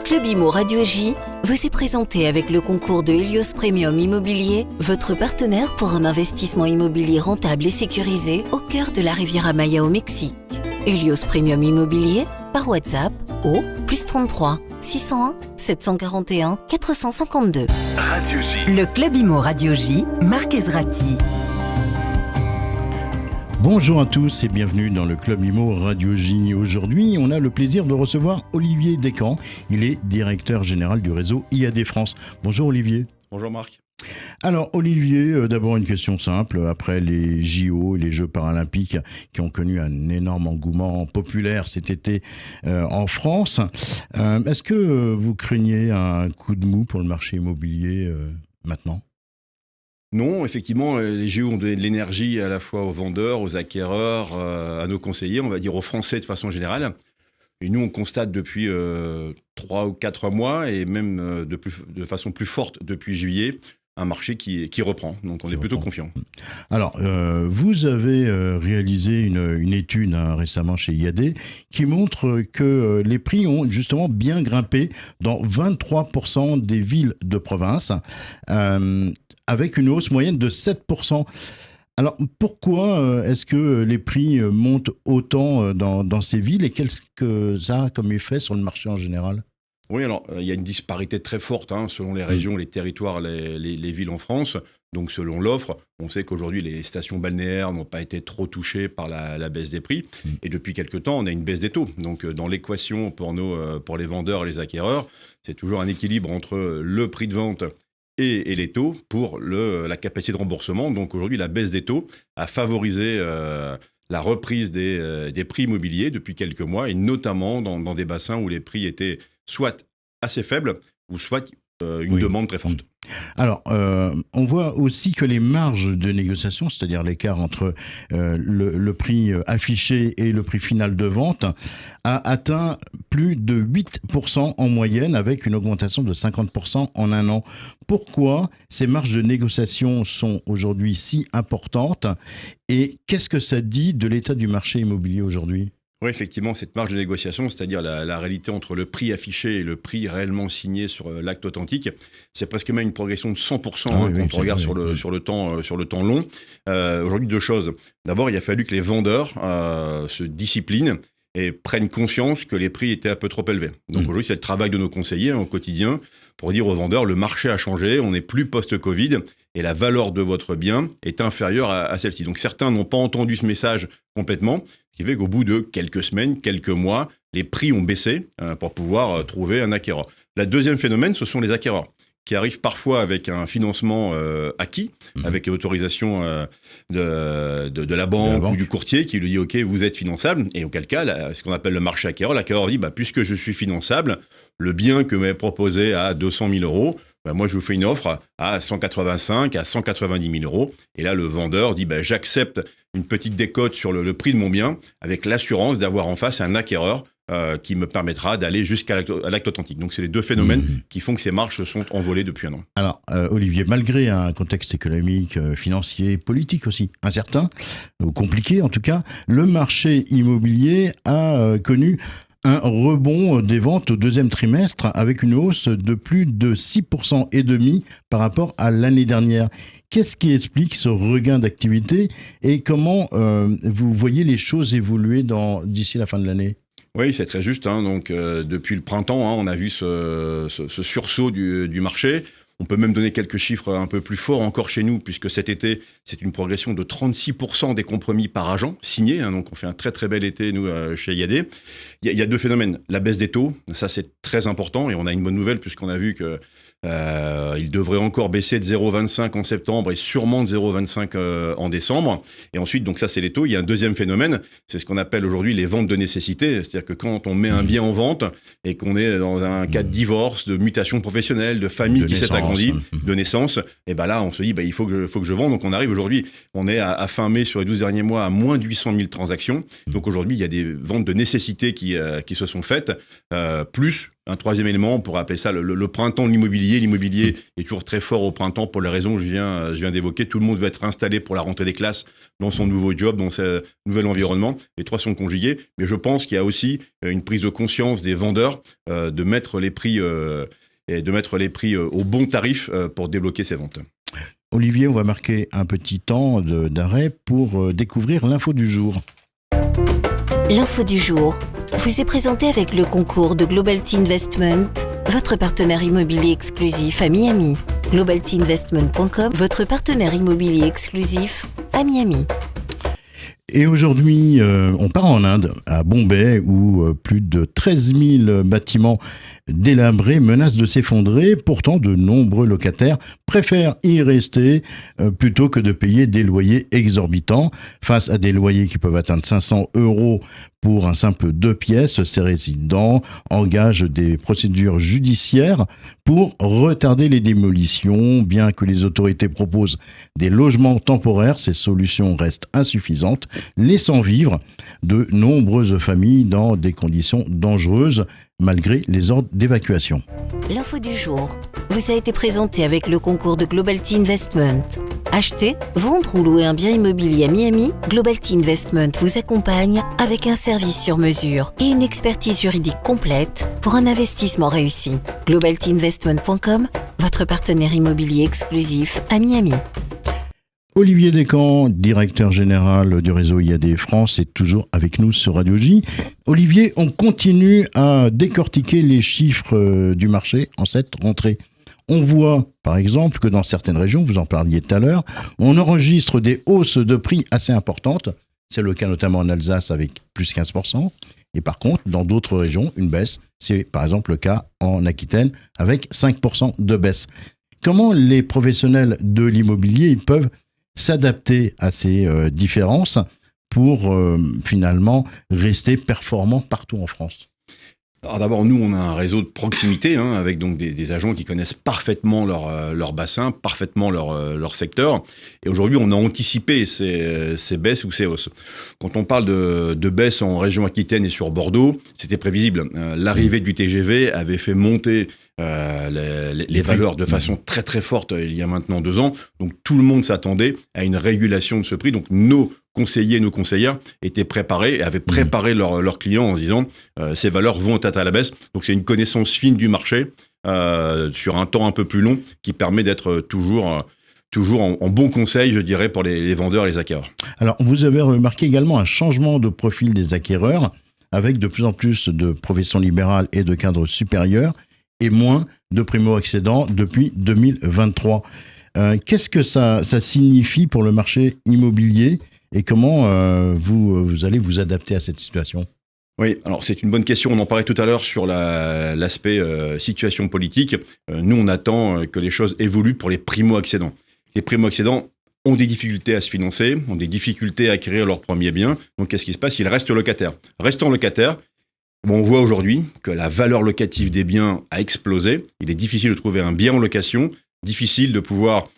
Club Imo Radio J vous est présenté avec le concours de Helios Premium Immobilier, votre partenaire pour un investissement immobilier rentable et sécurisé au cœur de la Riviera Maya au Mexique. Helios Premium Immobilier par WhatsApp au +33 601 741 452. Radio J. Le Club Imo Radio J, Marc Ezrati. Bonjour à tous et bienvenue dans le Club Imo Radio J. Aujourd'hui, on a le plaisir de recevoir Olivier Descamps. Il est directeur général du réseau IAD France. Bonjour Olivier. Bonjour Marc. Alors Olivier, d'abord une question simple. Après les JO et les Jeux paralympiques qui ont connu un énorme engouement populaire cet été en France, est-ce que vous craignez un coup de mou pour le marché immobilier maintenant ? Non, effectivement, les JO ont donné de l'énergie à la fois aux vendeurs, aux acquéreurs, à nos conseillers, on va dire aux Français de façon générale. Et nous, on constate depuis 3 ou 4 mois, et même de façon plus forte depuis juillet, un marché qui reprend. Donc, on est plutôt confiant. Alors, vous avez réalisé une étude récemment chez IAD qui montre que les prix ont justement bien grimpé dans 23% des villes de province, avec une hausse moyenne de 7%. Alors, pourquoi est-ce que les prix montent autant dans ces villes et qu'est-ce que ça a comme effet sur le marché en général ? Oui, alors, il y a une disparité très forte selon les régions, les territoires, les villes en France. Donc, selon l'offre, on sait qu'aujourd'hui, les stations balnéaires n'ont pas été trop touchées par la baisse des prix. Et depuis quelques temps, on a une baisse des taux. Donc, dans l'équation pour les vendeurs et les acquéreurs, c'est toujours un équilibre entre le prix de vente et les taux pour la capacité de remboursement. Donc aujourd'hui, la baisse des taux a favorisé la reprise des prix immobiliers depuis quelques mois, et notamment dans des bassins où les prix étaient soit assez faibles, ou soit une demande très forte. Alors, on voit aussi que les marges de négociation, c'est-à-dire l'écart entre le prix affiché et le prix final de vente, a atteint plus de 8% en moyenne, avec une augmentation de 50% en un an. Pourquoi ces marges de négociation sont aujourd'hui si importantes et qu'est-ce que ça dit de l'état du marché immobilier aujourd'hui ? Oui, effectivement, cette marge de négociation, c'est-à-dire la réalité entre le prix affiché et le prix réellement signé sur l'acte authentique, c'est presque même une progression de 100% quand on regarde sur le temps long. Aujourd'hui, 2 choses. D'abord, il a fallu que les vendeurs se disciplinent et prennent conscience que les prix étaient un peu trop élevés. Donc aujourd'hui, c'est le travail de nos conseillers au quotidien pour dire aux vendeurs, le marché a changé, on n'est plus post-Covid et la valeur de votre bien est inférieure à celle-ci. Donc certains n'ont pas entendu ce message complètement, ce qui fait qu'au bout de quelques semaines, quelques mois, les prix ont baissé pour pouvoir trouver un acquéreur. Le deuxième phénomène, ce sont les acquéreurs, qui arrivent parfois avec un financement acquis, avec l'autorisation de la banque ou du courtier qui lui dit « Ok, vous êtes finançable ». Et auquel cas, ce qu'on appelle le marché acquéreur, l'acquéreur dit « Puisque je suis finançable, le bien que m'avez proposé à 200 000 euros, moi je vous fais une offre à 185 à 190 000 euros ». Et là, le vendeur dit « J'accepte une petite décote sur le prix de mon bien avec l'assurance d'avoir en face un acquéreur qui me permettra d'aller jusqu'à l'acte authentique ». Donc, c'est les 2 phénomènes qui font que ces marges se sont envolées depuis un an. Alors, Olivier, malgré un contexte économique, financier, politique aussi incertain, ou compliqué en tout cas, le marché immobilier a connu un rebond des ventes au 2e trimestre avec une hausse de plus de 6,5% par rapport à l'année dernière. Qu'est-ce qui explique ce regain d'activité et comment vous voyez les choses évoluer d'ici la fin de l'année ? Oui, c'est très juste. Donc, depuis le printemps, on a vu ce sursaut du marché. On peut même donner quelques chiffres un peu plus forts encore chez nous, puisque cet été, c'est une progression de 36% des compromis par agent signés. Donc, on fait un très, très bel été, nous, chez IAD. Il y a 2 phénomènes. La baisse des taux, ça, c'est très important. Et on a une bonne nouvelle, puisqu'on a vu que il devrait encore baisser de 0,25 en septembre et sûrement de 0,25 en décembre. Et ensuite, donc ça, c'est les taux. Il y a un deuxième phénomène, c'est ce qu'on appelle aujourd'hui les ventes de nécessité. C'est-à-dire que quand on met un bien en vente et qu'on est dans un cas de divorce, de mutation professionnelle, de famille qui s'est agrandie, dit, de naissance. Et ben là, on se dit, il faut que je vende. Donc on arrive aujourd'hui, on est à fin mai sur les 12 derniers mois à moins de 800 000 transactions. Donc aujourd'hui, il y a des ventes de nécessité qui se sont faites, plus un troisième élément, on pourrait appeler ça le printemps de l'immobilier. L'immobilier est toujours très fort au printemps pour les raisons que je viens d'évoquer. Tout le monde veut être installé pour la rentrée des classes dans son nouveau job, dans son nouvel environnement. Les trois sont conjugués. Mais je pense qu'il y a aussi une prise de conscience des vendeurs de mettre les prix au bon tarif pour débloquer ces ventes. Olivier, on va marquer un petit temps d'arrêt pour découvrir l'info du jour. L'info du jour vous est présentée avec le concours de Globalty Investment, votre partenaire immobilier exclusif à Miami. globaltyinvestment.com, votre partenaire immobilier exclusif à Miami. Et aujourd'hui, on part en Inde, à Bombay, où plus de 13 000 bâtiments délabrés menacent de s'effondrer. Pourtant, de nombreux locataires préfèrent y rester plutôt que de payer des loyers exorbitants. Face à des loyers qui peuvent atteindre 500 € pour un simple 2 pièces, ces résidents engagent des procédures judiciaires pour retarder les démolitions. Bien que les autorités proposent des logements temporaires, ces solutions restent insuffisantes, laissant vivre de nombreuses familles dans des conditions dangereuses malgré les ordres d'évacuation. L'info du jour vous a été présentée avec le concours de Globalty Investment. Acheter, vendre ou louer un bien immobilier à Miami, Globalty Investment vous accompagne avec un service sur mesure et une expertise juridique complète pour un investissement réussi. globaltyinvestment.com, votre partenaire immobilier exclusif à Miami. Olivier Descamps, directeur général du réseau IAD France, est toujours avec nous sur Radio J. Olivier, on continue à décortiquer les chiffres du marché en cette rentrée. On voit, par exemple, que dans certaines régions, vous en parliez tout à l'heure, on enregistre des hausses de prix assez importantes. C'est le cas notamment en Alsace avec plus 15%. Et par contre, dans d'autres régions, une baisse. C'est par exemple le cas en Aquitaine avec 5% de baisse. Comment les professionnels de l'immobilier peuvent s'adapter à ces différences pour finalement rester performants partout en France? Alors d'abord, nous, on a un réseau de proximité avec donc des agents qui connaissent parfaitement leur bassin, parfaitement leur secteur. Et aujourd'hui, on a anticipé ces baisses ou ces hausses. Quand on parle de baisse en région Aquitaine et sur Bordeaux, c'était prévisible. L'arrivée du TGV avait fait monter les valeurs de façon très très forte il y a maintenant 2 ans. Donc tout le monde s'attendait à une régulation de ce prix. Donc nos conseillers, nos conseillères étaient préparés et avaient préparé leurs clients en se disant ces valeurs vont être à la baisse. Donc c'est une connaissance fine du marché sur un temps un peu plus long qui permet d'être toujours en bon conseil, je dirais, pour les vendeurs et les acquéreurs. Alors, vous avez remarqué également un changement de profil des acquéreurs avec de plus en plus de professions libérales et de cadres supérieurs et moins de primo-accédants depuis 2023. Qu'est-ce que ça signifie pour le marché immobilier et comment vous allez vous adapter à cette situation ? Oui, alors c'est une bonne question. On en parlait tout à l'heure sur l'aspect situation politique. Nous, on attend que les choses évoluent pour les primo-accédants. Les primo-accédants ont des difficultés à se financer, ont des difficultés à acquérir leur premier bien. Donc, qu'est-ce qui se passe ? Ils restent locataires. Restant locataires, on voit aujourd'hui que la valeur locative des biens a explosé. Il est difficile de trouver un bien en location, difficile de pouvoir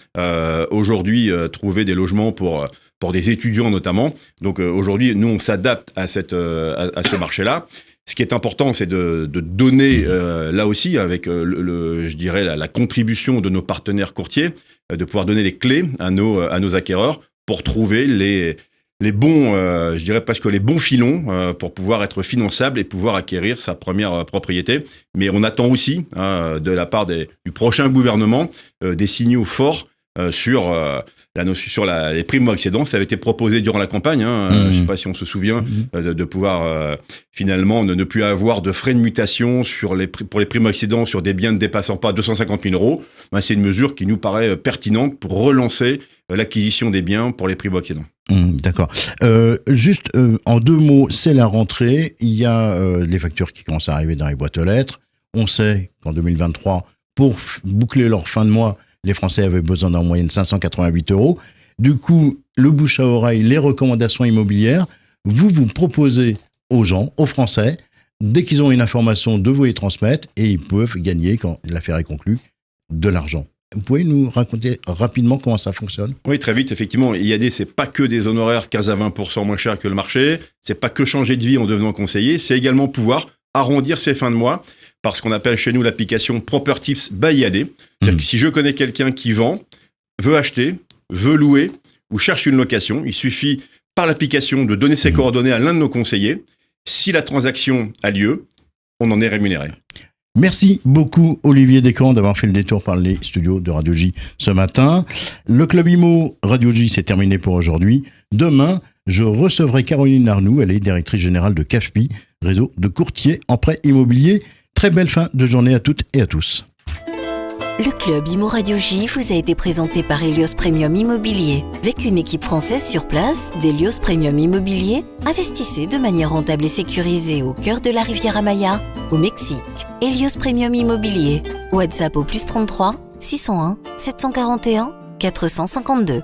aujourd'hui trouver des logements pour des étudiants notamment. Donc aujourd'hui, nous, on s'adapte à ce marché-là. Ce qui est important, c'est de donner, là aussi, avec je dirais la contribution de nos partenaires courtiers, de pouvoir donner des clés à nos acquéreurs pour trouver les bons, je dirais presque les bons filons pour pouvoir être finançable et pouvoir acquérir sa première propriété. Mais on attend aussi, de la part du prochain gouvernement, des signaux forts sur les primo-accédants. Ça avait été proposé durant la campagne. Je ne sais pas si on se souvient de pouvoir finalement ne plus avoir de frais de mutation pour les primo-accédants sur des biens ne dépassant pas 250 000 €. C'est une mesure qui nous paraît pertinente pour relancer l'acquisition des biens pour les primo-accédants. D'accord. Juste en 2 mots, c'est la rentrée. Il y a les factures qui commencent à arriver dans les boîtes aux lettres. On sait qu'en 2023, pour boucler leur fin de mois, les Français avaient besoin d'en moyenne 588 €. Du coup, le bouche à oreille, les recommandations immobilières, vous proposez aux gens, aux Français, dès qu'ils ont une information, de vous les transmettre et ils peuvent gagner, quand l'affaire est conclue, de l'argent. Vous pouvez nous raconter rapidement comment ça fonctionne ? Oui, très vite, effectivement. IAD, c'est pas que des honoraires 15 à 20% moins chers que le marché. C'est pas que changer de vie en devenant conseiller. C'est également pouvoir arrondir ses fins de mois par ce qu'on appelle chez nous l'application Propertips by IAD. C'est-à-dire que si je connais quelqu'un qui vend, veut acheter, veut louer ou cherche une location, il suffit par l'application de donner ses coordonnées à l'un de nos conseillers. Si la transaction a lieu, on en est rémunéré. Merci beaucoup Olivier Descamps d'avoir fait le détour par les studios de Radio J ce matin. Le Club Imo Radio J, c'est terminé pour aujourd'hui. Demain, je recevrai Caroline Arnoux, elle est directrice générale de CAFPI, réseau de courtiers en prêt immobilier. Très belle fin de journée à toutes et à tous. Le Club Imo Radio J vous a été présenté par Helios Premium Immobilier. Avec une équipe française sur place d'Helios Premium Immobilier, investissez de manière rentable et sécurisée au cœur de la Riviera Maya, au Mexique. Helios Premium Immobilier. WhatsApp au +33 601 741 452.